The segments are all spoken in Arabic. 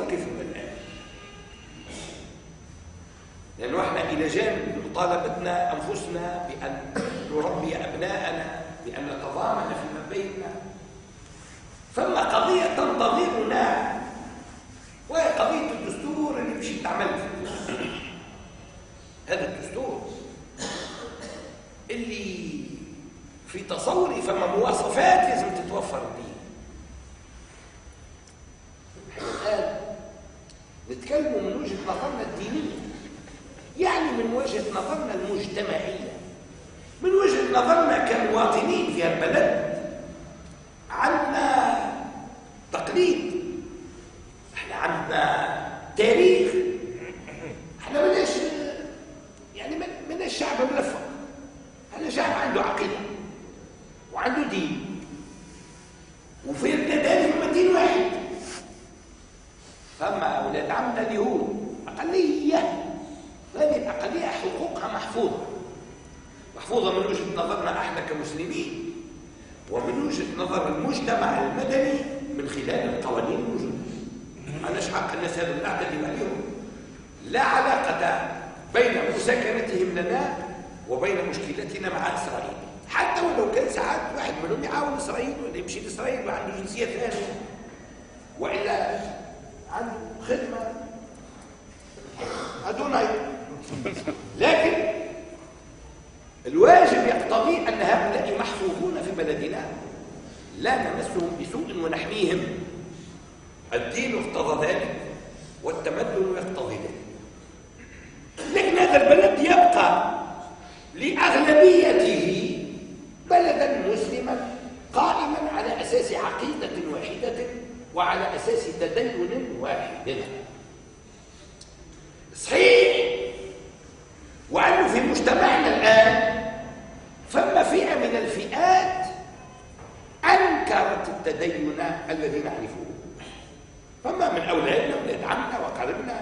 موقفنا الآن، لأنه احنا إلى جانب مطالبتنا أنفسنا بأن نربي أبناءنا، بأن نتضامن فيما بيننا، فما قضية تنتظرنا وهي قضية الدستور اللي مشيت عملت. هذا الدستور اللي في تصوري فما مواصفات لازم تتوفر فيه. الآن نتكلم من وجهة نظرنا الدينية، يعني من وجهة نظرنا المجتمعية، من وجهة نظرنا كمواطنين في البلد. عندنا تقليد، احنا عندنا تاريخ، احنا ماناش شعب ملفق، احنا شعب عنده عقيدة وعنده دين، وفي البلاد هما دين واحد. فما أولاد عمنا اليهود أقلية، هذه الأقلية حقوقها محفوظة من وجهة نظرنا احنا كمسلمين، ومن وجهة نظر المجتمع المدني من خلال القوانين الموجودة. معناش حق الناس هذو نعتدي عليهم، لا علاقة بين مساكنتهم لنا وبين مشكلتنا مع إسرائيل، حتى ولو كان ساعات واحد منهم يعاون إسرائيل ولا يمشي لإسرائيل وعنده جنسية ثانية وإلا عنده خدمة أدوناي. لكن الواجب يقتضي أن هؤلاء محفوظون في بلدنا، لا نمسهم بسوء ونحميهم. الدين اقتضى ذلك والتمدن يقتضي ذلك. لكن هذا البلد يبقى لأغلبيته بلدا مسلما قائما على أساس عقيدة واحدة وعلى أساس تدين واحد. صحيح، وأنه في مجتمعنا الآن فما فئة من الفئات أنكرت التدين الذي نعرفه، فما من أولادنا أولاد عمنا وقربنا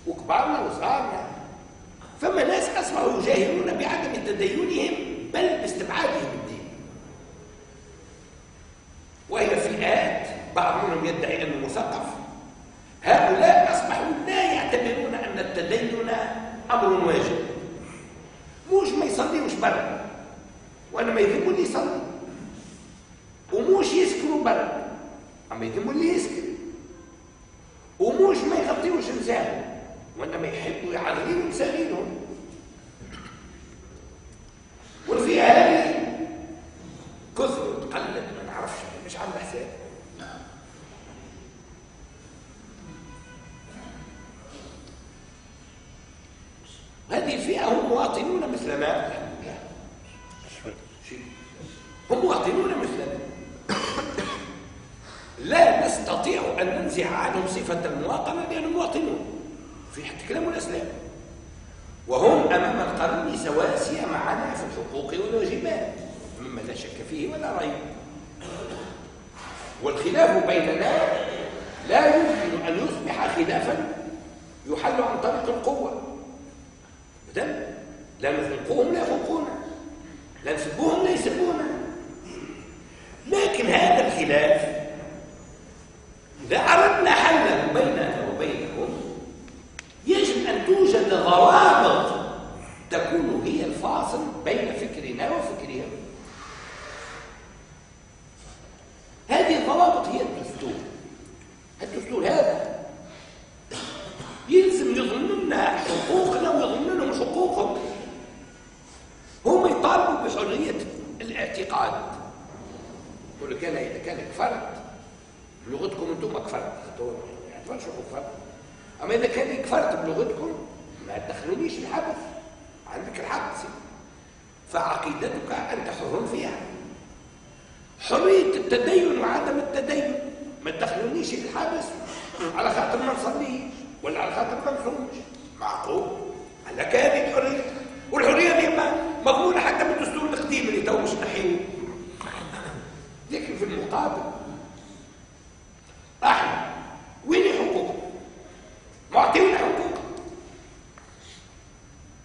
وكبارنا وصغارنا، فما ناس أصبحوا يجاهرون بعدم تدينهم بل باستبعادهم الدين، وهي فئات بعض منهم يدعي أنه مثقف. هؤلاء أصبحوا لا يعتبرون أن التدين أمر واجب، مش ما يصليوش برا وأنا ما يذموا اللي يصلي، ومش يسكروا برا أما يذموا اللي يسكر، ومش ما يغطيوش نساهم وأنا ما يحبوا يعرضوا نسائهم. وفي هذه كثر تقلد ما نعرفش، مش عامل حساب. هذه الفئة هم مواطنون مثلنا، هم مواطنون مثلنا، لا نستطيع أن ننزع عنهم صفة المواطنة لأنهم مواطنون في حتى كلام الإسلام، وهم أمام القانون سواسية معنا في الحقوق والواجبات مما لا شك فيه ولا ريب. والخلاف بيننا لا يمكن أن يصبح خلافا يحل عن طريق القوة. لا نخلقوهم لا يخلقونا، لا نسبوهم لا يسبونا. لكن هذا الخلاف إذا أردنا حله بيننا وبينهم يجب أن توجد ضوابط تكون هي الفاصل بين فكرنا وفكرهم. هذه الضوابط هي الدستور. الدستور هذا يلزم يضمن لنا حقوقنا ويضمن لهم حقوقهم. هم يطالبوا بحرية الاعتقاد، يقول لك أنا إذا كان كفرت بلغتكم أنتم كفرت، يعني ما شو كفرت، أما إذا كان كفرت بلغتكم ما تدخلونيش الحبس، عندك الحق. فعقيدتك أنت حر فيها. حرية التدين وعدم التدين ما تدخلونيش الحبس على خاطر ما نصليش ولا على خاطر ما نصومش. معقول؟ لك هذه الحرية، والحرية دي مضمونة حتى بالدستور القديم اللي تو مش نحيوه. لكن في المقابل احنا وين حقوق؟ معطيونا حقوق؟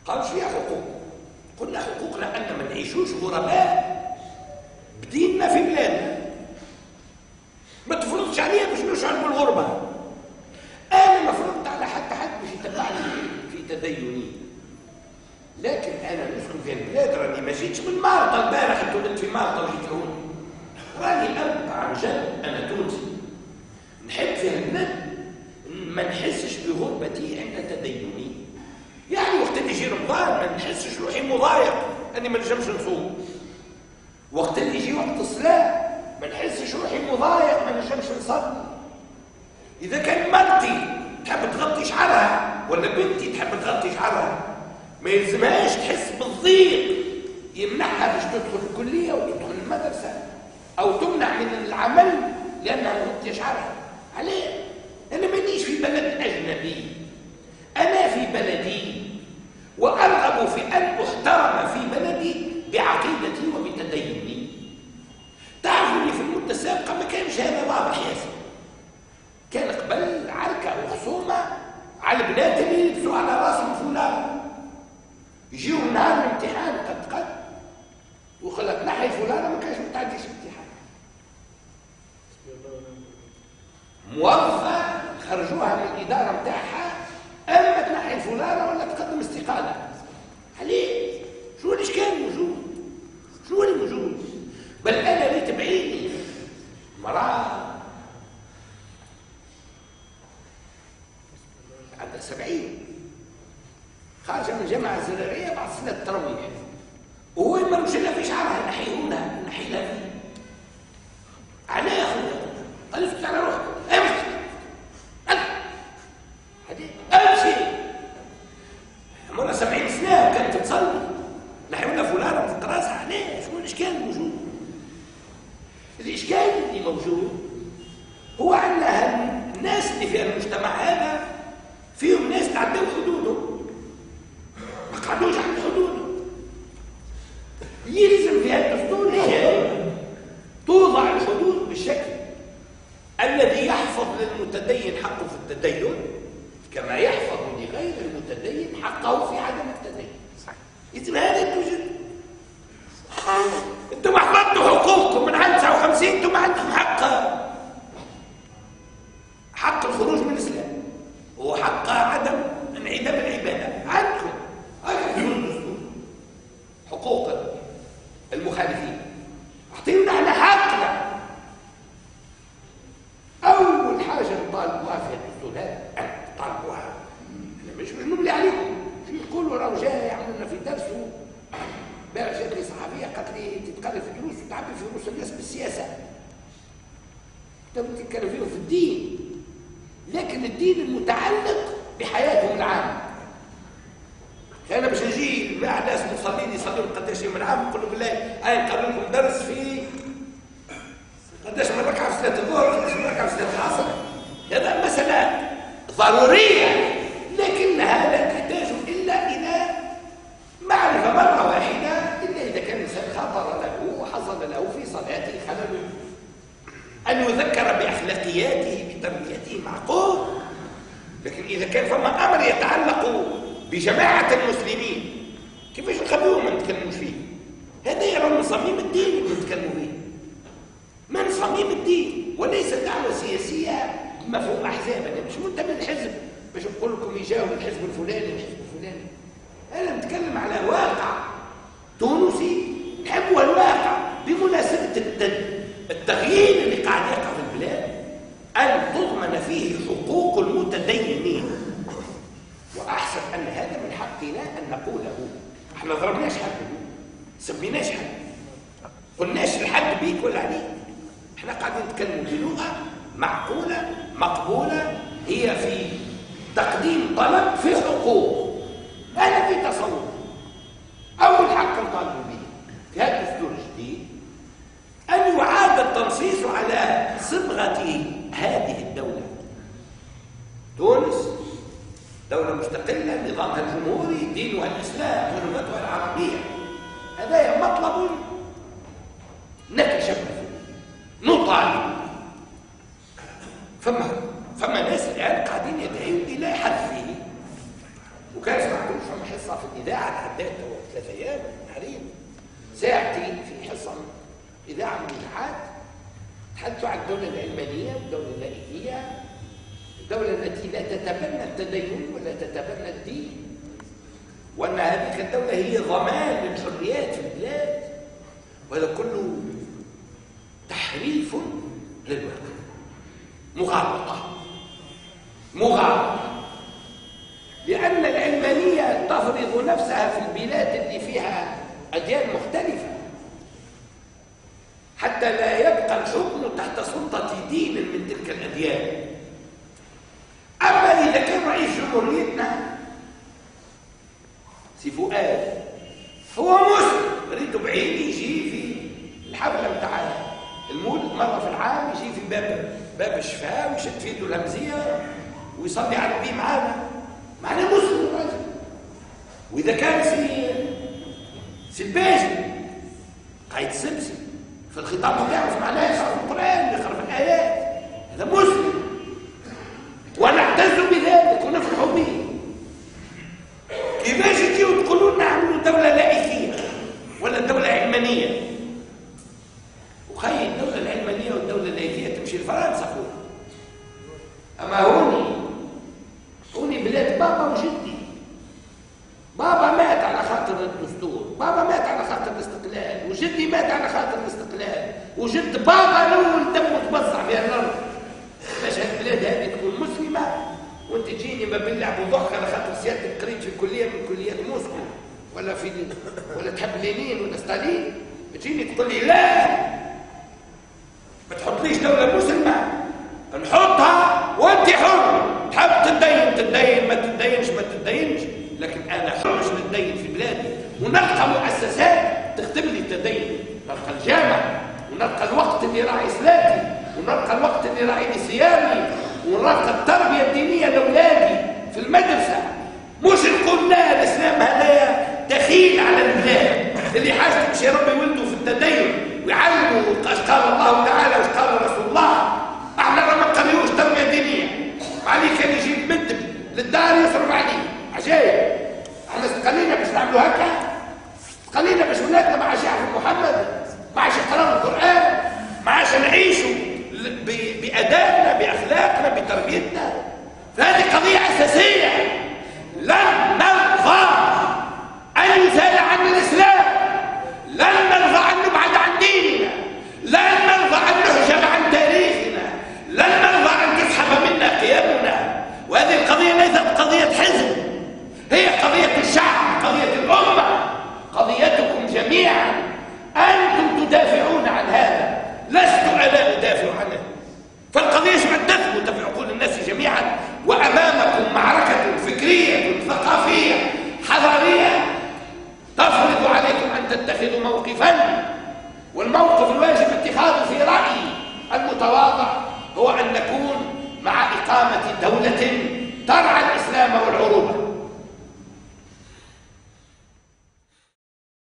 قالش فيها حقوق. قلنا حقوقنا أن ما نعيشوش غرباء بديننا في بلادنا، ما تفرضش عليها باش نشعر بالغربة. تديني، لكن انا نسكن في البلاد، راني ما جيتش من مالطا البارح، اتولدت في مالطا وجيت هون، راني اب عن جد، انا تونسي، نحب في البلاد ما نحسش بغربتي عند تديني. يعني وقت اللي يجي رمضان ما نحسش روحي مضايق اني ما نجمش نصوم، وقت اللي يجي وقت الصلاه ما نحسش روحي مضايق ما نجمش نصلي. اذا كان مرتي تحب تغطي شعرها ولا بنتي تحب تغطي شعرها، ما يلزمهاش تحس بالضيق يمنعها باش تدخل الكليه وتدخل المدرسه او تمنع من العمل لانها تغطي شعرها. عليه؟ انا مانيش في بلد اجنبي، انا في بلدي، وارغب في ان احترم في بلدي بعقيدتي وبتديني. تعرفوا لي في المده السابقه ما كانش هذا واضح ياسر، كان قبل عركه وخصومه على البنات اللي يلبسوا على راسهم فولار، يجيو نهار الامتحان قد وخلت ناحيه الفلانه ما كانش متعديش الامتحان، موظفه خرجوها من الاداره نتاعها اما تنحي الفلانه ولا تقدم استقاله. عليه؟ شو الاشكال موجود؟ شو اللي موجود؟ بل انا اللي تبعيني مراه عندها 70 خارجه من الجامعه الزراعيه بعد صلاه التراويح، وهو يمرمش لها في شعرها، نحيهولها نحي لها فيه. علاه يا اخويا؟ قال لي على روحك، امشي امشي، عمرها 70 سنه وكانت تصلي، نحيولها فلانه في راسها. علاه؟ شو الاشكال الموجود؟ الاشكال اللي موجود هو ان الناس اللي في المجتمع هذا فيهم ناس تعدوا حدودهم، ما قعدوش عند حدودهم. يلزم في هذا الدستور توضع الحدود بالشكل الذي يحفظ للمتدين حقه في التدين كما يحفظ لغير المتدين حقه في عدم التدين. إذن هذا توجد. انتم احفظتوا حقوقكم من عام 59، انتم عندكم حق الخروج من الاسلام وحق عدم انعدام العباده عندكم. حقوق المخالفين اعطينا احنا حقنا. اول حاجه نطالبوها في الدستور هذا طالبوها، مش نملي عليكم شو يقولوا راهو جاي يعملوا لنا في درس. امبارح جات لي صحفيه قالت لي تتكلم في دروس وتعبي في دروس الناس بالسياسه، تتكلم فيهم في الدين، لكن الدين المتعلق بحياتهم العامه. انا باش نجي مع ناس مصلين يصلون قداش من عام نقول له بالله انا نقرر لكم درس في قداش من ركعه في صلاه الظهر قداش من ركعه في صلاه العصر. هذا مساله ضروريه لكنها لا تحتاج الا الى معرفه مره واحده، الا اذا كان الانسان خطر له وحصل له في صلاته خلل ان يذكر باخلاقياته بتربيته معقول. لكن اذا كان فما امر يتعلق بجماعة المسلمين كيفاش نخلوهم ما نتكلموش فيه؟ هذا يرى من صميم الدين اللي نتكلموا فيه، من صميم الدين، وليس دعوة سياسية مفهوم أحزاب. أنا مش منتمي للحزب باش نقول لكم يجاوب الحزب الفلاني الحزب الفلاني. أنا نتكلم على واقع تونسي نحبه، الواقع بمناسبة التغيير اللي قاعد يقع في البلاد، أن تضمن فيه حقوق المتدينين. وأحسن أن هذا من حقنا أن نقوله. احنا ضربناش حد، سميناش حد، قلناش الحد بيك ولا عليك. احنا قاعدين نتكلم بلغة معقولة مقبولة، هي في تقديم طلب في حقوق. أنا في تصور أول حق نطالب به في هذا الدستور الجديد أن يعاد التنصيص على صبغة هذه الدولة. تونس دولة مستقلة، نظامها الجمهوري، دينها الإسلام، ولغتها العربية. هذا مطلب نتشبث نطالب. فما ناس الآن قاعدين يدعون إلى حذفه. وكان سمعتوش فما حصة في الإذاعة تعدات 3 أيام حاليا ساعتي في حصة إذاعة من الإذاعات تحدثوا عن الدولة العلمانية والدولة اللائكية، الدولة التي لا تتبنى التدين ولا تتبنى الدين وأن هذه الدولة هي ضمان للحريات في البلاد، وهذا كله تحريف للواقع، مغالطة، لأن العلمانية تفرض نفسها في البلاد اللي فيها أديان مختلفة حتى لا يبقى الحكم تحت سلطة دين من تلك الأديان. أما إذا كان رئيس جمهوريتنا سي فؤاد هو مسلم، ريته بعيد يجي في الحفلة بتاع المولد مرة في العام، يجي في باب الشفاء ويشد في يده الهمزية ويصلي على النبي معنا مسلم الراجل. وإذا كان سي الباجي قايد سمسي في الخطاب بتاعه معناه يقرأ في القرآن يقرأ في الآيات، هذا مسلم ونعتز بذلك ونفرح به. كيفاش تجيو تقولوا لنا نعملوا دولة لائكية ولا دولة علمانية؟ وخي الدولة العلمانية والدولة اللائكية تمشي لفرنسا خويا. أما هوني بلاد بابا وجدي. بابا مات على خاطر الدستور، بابا مات على خاطر الاستقلال، وجدي مات على خاطر الاستقلال، وجد بابا الأول دمه تبصع في الأرض. باش هالبلاد هذه تكون مسلمة وانت تجيني ما بنلعبوا ضحك على خاطر سيادتك قريت في كلية من كليات موسكو ولا تحب لينين ولا ستالين، تجيني تقول لي لا ما تحطليش دولة مسلمة، نحطها وانت حر، تحب تدين ما تدينش، لكن انا حر مش نتدين في بلادي، ونلقى مؤسسات تخدم لي التدين، نلقى الجامع ونلقى الوقت اللي راعي صلاتي ونلقى الوقت اللي راعي صيامي ونلقى التربية الدينية لأولادي في المدرسة. مش نقول لا الإسلام هذايا دخيل على البلاد اللي حاجة تمشي يربي ولده في التدين ويعلموا اش قال الله تعالى واش قال رسول الله. احنا ما نقريوش تربية دينية، عليه كان يجيب مدب للدار يصرف عليه عجايب. احنا استقلينا باش نعملوا هكا، استقلينا باش ولادنا ما عادش يعرفوا محمد، ما عادش يقراوا القرآن، ما عادش نعيشوا بأدائنا بأخلاقنا بتربيتنا. فهذه قضية أساسية لن نرضى أن يزال عنا الإسلام، لن نرضى أن نبعد عن ديننا، لن نرضى أن نحجب عن تاريخنا، لن نرضى أن تسحب منا قيمنا. وهذه القضية ليست قضية حزب، هي قضية الشعب، قضية الأمة، قضيتكم جميعا. أنتم تدافعون عن هذا، لست أنا أدافع عنه. فالقضية يجب أن تثبت في عقول الناس جميعا، وأمامكم معركة فكرية ثقافية حضارية تفرض عليكم أن تتخذوا موقفا، والموقف الواجب اتخاذه في رأيي المتواضع هو أن نكون مع إقامة دولة ترعى الإسلام والعروبة.